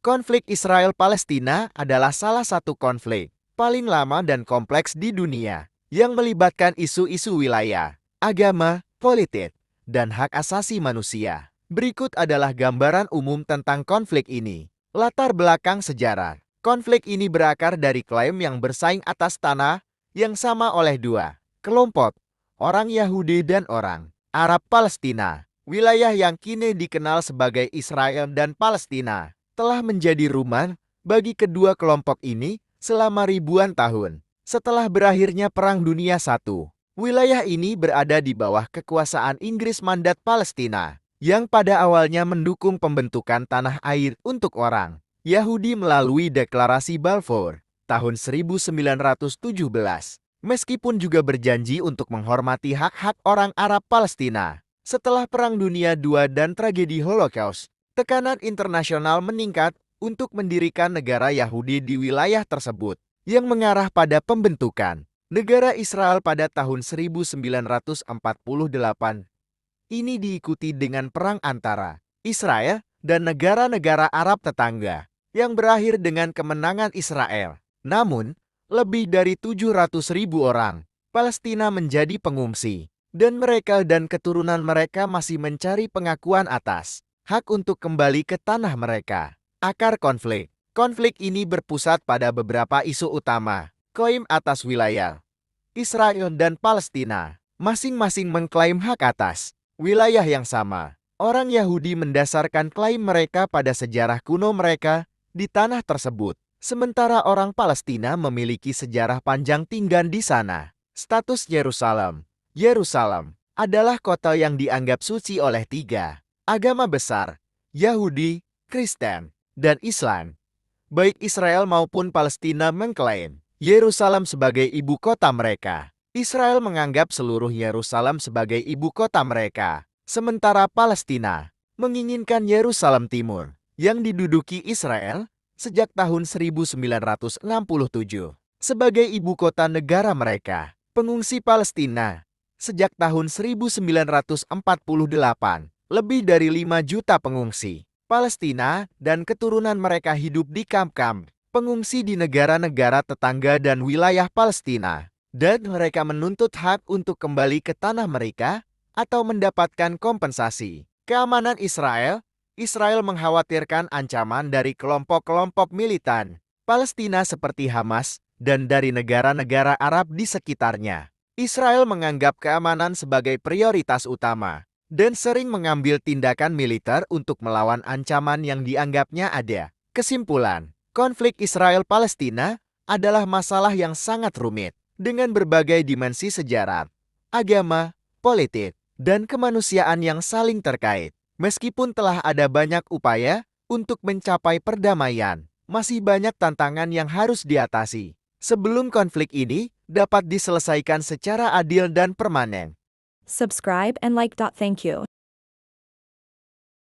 Konflik Israel-Palestina adalah salah satu konflik paling lama dan kompleks di dunia yang melibatkan isu-isu wilayah, agama, politik, dan hak asasi manusia. Berikut adalah gambaran umum tentang konflik ini. Latar belakang sejarah. Konflik ini berakar dari klaim yang bersaing atas tanah yang sama oleh dua kelompok, orang Yahudi dan orang Arab Palestina. Wilayah yang kini dikenal sebagai Israel dan Palestina telah menjadi rumah bagi kedua kelompok ini selama ribuan tahun. Setelah berakhirnya Perang Dunia I, wilayah ini berada di bawah kekuasaan Inggris Mandat Palestina, yang pada awalnya mendukung pembentukan tanah air untuk orang Yahudi melalui Deklarasi Balfour tahun 1917, meskipun juga berjanji untuk menghormati hak-hak orang Arab Palestina. Setelah Perang Dunia II dan tragedi Holocaust, tekanan internasional meningkat untuk mendirikan negara Yahudi di wilayah tersebut, yang mengarah pada pembentukan negara Israel pada tahun 1948. Ini diikuti dengan perang antara Israel dan negara-negara Arab tetangga, yang berakhir dengan kemenangan Israel. Namun, lebih dari 700.000 orang Palestina menjadi pengungsi, dan mereka dan keturunan mereka masih mencari pengakuan atas hak untuk kembali ke tanah mereka. Akar konflik. Konflik ini berpusat pada beberapa isu utama. Klaim atas wilayah. Israel dan Palestina masing-masing mengklaim hak atas wilayah yang sama. Orang Yahudi mendasarkan klaim mereka pada sejarah kuno mereka di tanah tersebut, sementara orang Palestina memiliki sejarah panjang tinggal di sana. Status Yerusalem. Yerusalem adalah kota yang dianggap suci oleh tiga agama besar, Yahudi, Kristen, dan Islam. Baik Israel maupun Palestina mengklaim Yerusalem sebagai ibu kota mereka. Israel menganggap seluruh Yerusalem sebagai ibu kota mereka, sementara Palestina menginginkan Yerusalem Timur, yang diduduki Israel sejak tahun 1967, sebagai ibu kota negara mereka. Pengungsi Palestina sejak tahun 1948, lebih dari 5 juta pengungsi Palestina dan keturunan mereka hidup di kamp-kamp pengungsi di negara-negara tetangga dan wilayah Palestina, dan mereka menuntut hak untuk kembali ke tanah mereka atau mendapatkan kompensasi. Keamanan Israel. Israel mengkhawatirkan ancaman dari kelompok-kelompok militan Palestina seperti Hamas dan dari negara-negara Arab di sekitarnya. Israel menganggap keamanan sebagai prioritas utama dan sering mengambil tindakan militer untuk melawan ancaman yang dianggapnya ada. Kesimpulan, konflik Israel-Palestina adalah masalah yang sangat rumit dengan berbagai dimensi sejarah, agama, politik, dan kemanusiaan yang saling terkait. Meskipun telah ada banyak upaya untuk mencapai perdamaian, masih banyak tantangan yang harus diatasi sebelum konflik ini dapat diselesaikan secara adil dan permanen. Subscribe and like. Thank you.